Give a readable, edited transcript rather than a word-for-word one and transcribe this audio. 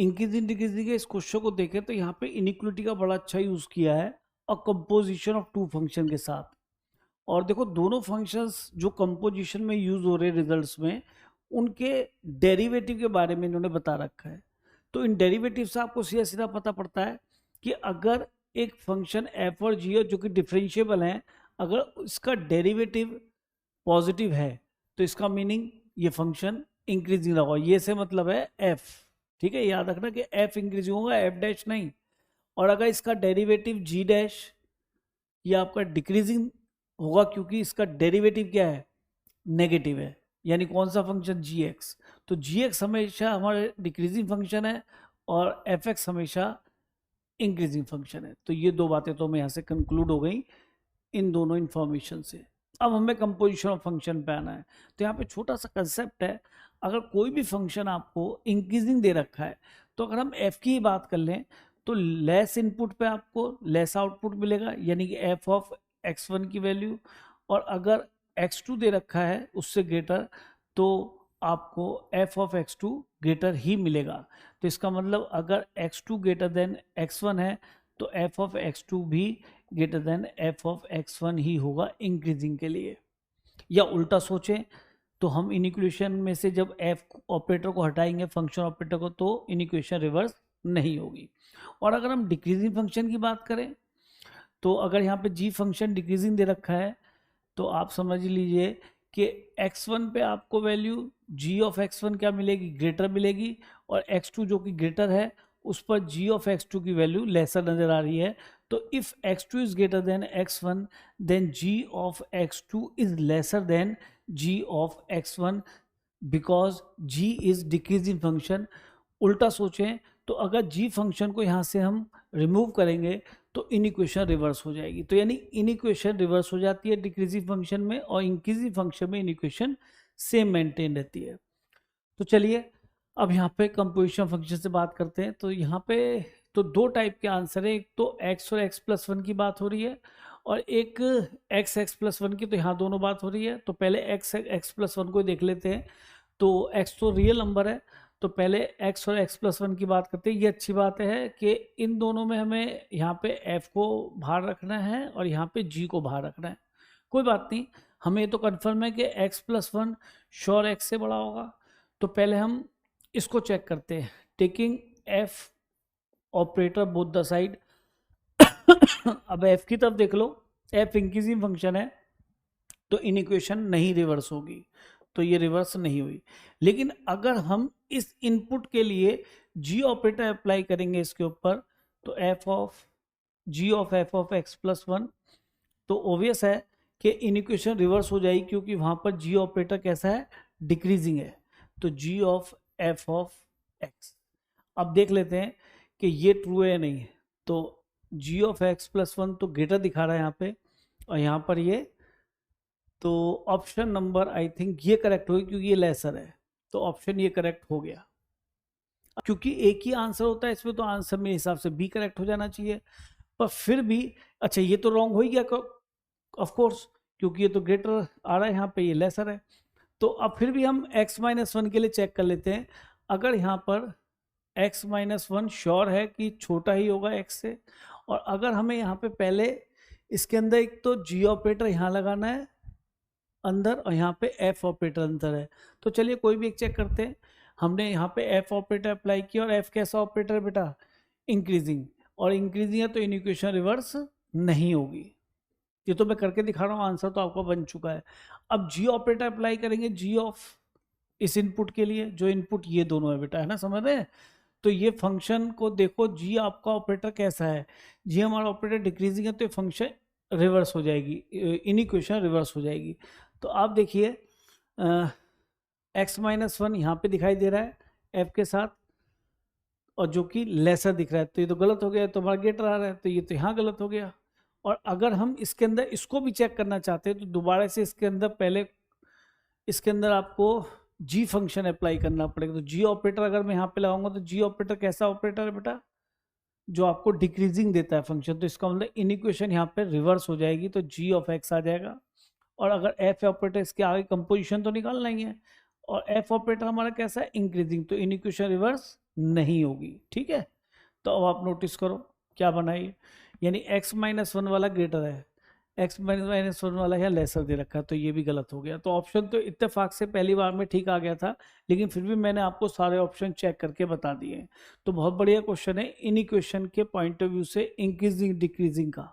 Increasing decreasing के इस question को देखें तो यहाँ पे इनिक्वलिटी का बड़ा अच्छा यूज किया है और कंपोजिशन ऑफ टू फंक्शन के साथ। और देखो दोनों फंक्शंस जो कंपोजिशन में यूज हो रहे रिजल्ट्स में, उनके डेरिवेटिव के बारे में इन्होंने बता रखा है। तो इन डेरिवेटिव से आपको सीधा सीधा पता पड़ता है कि अगर एक फंक्शन एफ और जी जो कि डिफरेंशिएबल है, अगर इसका डेरिवेटिव पॉजिटिव है तो इसका मीनिंग ये फंक्शन इंक्रीजिंग होगा। ये से मतलब है एफ, ठीक है, याद रखना कि एफ इंक्रीजिंग होगा, एफ डैश नहीं। और अगर इसका डेरिवेटिव जी डैश, ये आपका डिक्रीजिंग होगा क्योंकि इसका डेरिवेटिव क्या है, नेगेटिव है। यानी कौन सा फंक्शन, जी एक्स। तो जी एक्स हमेशा हमारा डिक्रीजिंग फंक्शन है और एफ एक्स हमेशा इंक्रीजिंग फंक्शन है। तो ये दो बातें तो हमें यहाँ से कंक्लूड हो गई इन दोनों इंफॉर्मेशन से। अब हमें कंपोजिशन ऑफ फंक्शन पे आना है। तो यहाँ पे छोटा सा कंसेप्ट है, अगर कोई भी फंक्शन आपको इंक्रीजिंग दे रखा है तो अगर हम एफ की ही बात कर लें तो लेस इनपुट पे आपको लेस आउटपुट मिलेगा, यानी कि एफ ऑफ x1 की वैल्यू। और अगर x2 दे रखा है उससे ग्रेटर तो आपको एफ ऑफ x2 ग्रेटर ही मिलेगा। तो इसका मतलब अगर x2 ग्रेटर देन x1 है तो एफ ऑफ x2 भी greater than F of x1 ही होगा इंक्रीजिंग के लिए। या उल्टा सोचें तो हम इन इक्वेशन में से जब एफ ऑपरेटर को हटाएंगे, फंक्शन ऑपरेटर को, तो इन इक्वेशन रिवर्स नहीं होगी। और अगर हम डिक्रीजिंग फंक्शन की बात करें तो अगर यहाँ पे जी फंक्शन डिक्रीजिंग दे रखा है तो आप समझ लीजिए कि x1 पे आपको वैल्यू g ऑफ x1 क्या मिलेगी, ग्रेटर मिलेगी। और x2 जो कि ग्रेटर है उस पर g ऑफ x2 की वैल्यू लेसर नजर आ रही है। तो if x2 is greater than x1 then g of x2 is lesser than g of x1 because g is decreasing function. उल्टा सोचें तो अगर g फंक्शन को यहाँ से हम रिमूव करेंगे तो इन इक्वेशन रिवर्स हो जाएगी। तो यानी इन इक्वेशन रिवर्स हो जाती है डिक्रीजिंग फंक्शन में, और इंक्रीजिंग फंक्शन में इन इक्वेशन सेम मेंटेन रहती है। तो चलिए अब यहाँ पे कंपोजिशन फंक्शन से बात करते हैं। तो यहाँ पे तो दो टाइप के आंसर है, एक तो x और x+1 की बात हो रही है और एक x+1 की। तो यहाँ दोनों बात हो रही है। तो पहले x+1 को देख लेते हैं। तो x तो रियल नंबर है, तो पहले x और x+1 की बात करते हैं। ये अच्छी बात है कि इन दोनों में हमें यहाँ पे f को बाहर रखना है और यहाँ पे g को बाहर रखना है। कोई बात नहीं, हमें तो कन्फर्म है कि x+1 श्योर x से बड़ा होगा। तो पहले हम इसको चेक करते हैं, taking f operator both the side. अब f की तरफ देख लो, f इंक्रीजिंग फंक्शन है तो इन इक्वेशन नहीं रिवर्स होगी, तो ये रिवर्स नहीं हुई। लेकिन अगर हम इस इनपुट के लिए g ऑपरेटर अप्लाई करेंगे इसके ऊपर, तो f of g of f of x+1, तो ऑब्वियस है कि इन इक्वेशन रिवर्स हो जाएगी क्योंकि वहां पर g ऑपरेटर कैसा है, डिक्रीजिंग है। तो g of f of x। अब देख लेते हैं कि ये ट्रू है या नहीं। तो g ऑफ x+1 तो ग्रेटर दिखा रहा है यहाँ पे, और यहाँ पर ये, तो ऑप्शन नंबर आई थिंक ये करेक्ट होगी क्योंकि ये लेसर है। तो ऑप्शन ये करेक्ट हो गया। क्योंकि एक ही आंसर होता है इसमें तो आंसर मेरे हिसाब से बी करेक्ट हो जाना चाहिए, पर फिर भी अच्छा ये तो रॉन्ग हो ही गया ऑफ कोर्स, क्योंकि ये तो ग्रेटर आ रहा है यहाँ पे, ये लेसर है। तो अब फिर भी हम x-1 के लिए चेक कर लेते हैं। अगर यहाँ पर x-1 श्योर है कि छोटा ही होगा x से, और अगर हमें यहाँ पे पहले इसके अंदर एक तो g ऑपरेटर यहाँ लगाना है अंदर और यहाँ पे f ऑपरेटर अंदर है, तो चलिए कोई भी एक चेक करते हैं। हमने यहाँ पे f ऑपरेटर अप्लाई किया और f कैसा ऑपरेटर है बेटा, इंक्रीजिंग, और इंक्रीजिंग है तो इन इक्वेशन रिवर्स नहीं होगी। ये तो मैं करके दिखा रहा हूँ, आंसर तो आपका बन चुका है। अब g ऑपरेटर अप्लाई करेंगे g ऑफ इस इनपुट के लिए, जो इनपुट ये दोनों है बेटा, है ना, समझ रहे हैं। तो ये फंक्शन को देखो, g आपका ऑपरेटर कैसा है, g हमारा ऑपरेटर डिक्रीजिंग है तो ये फंक्शन रिवर्स हो जाएगी, इन इक्वेशन रिवर्स हो जाएगी। तो आप देखिए x-1 यहाँ पे दिखाई दे रहा है f के साथ, और जो कि लेसर दिख रहा है, तो ये तो गलत हो गया, तो हमारा ग्रेटर आ रहा है, तो ये तो यहाँ गलत हो गया। और अगर हम इसके अंदर इसको भी चेक करना चाहते हैं तो दोबारा से इसके अंदर पहले इसके अंदर आपको g फंक्शन अप्लाई करना पड़ेगा। तो g ऑपरेटर अगर मैं यहाँ पे लगाऊंगा तो g ऑपरेटर कैसा ऑपरेटर है बेटा, जो आपको डिक्रीजिंग देता है फंक्शन। तो इसका मतलब इन इक्वेशन यहाँ पे रिवर्स हो जाएगी, तो g ऑफ x आ जाएगा। और अगर f ऑपरेटर, इसके आगे कंपोजिशन तो निकालना ही है, और f ऑपरेटर हमारा कैसा है, इंक्रीजिंग, तो इन इक्वेशन रिवर्स नहीं होगी। ठीक है, तो अब आप नोटिस करो क्या बनाइए, यानी x-1 वाला ग्रेटर है, x-1 वाला यहाँ लेसर दे रखा है, तो ये भी गलत हो गया। तो ऑप्शन तो इत्तेफाक से पहली बार में ठीक आ गया था, लेकिन फिर भी मैंने आपको सारे ऑप्शन चेक करके बता दिए। तो बहुत बढ़िया क्वेश्चन है इन इक्वेशन के पॉइंट ऑफ व्यू से इंक्रीजिंग डिक्रीजिंग का।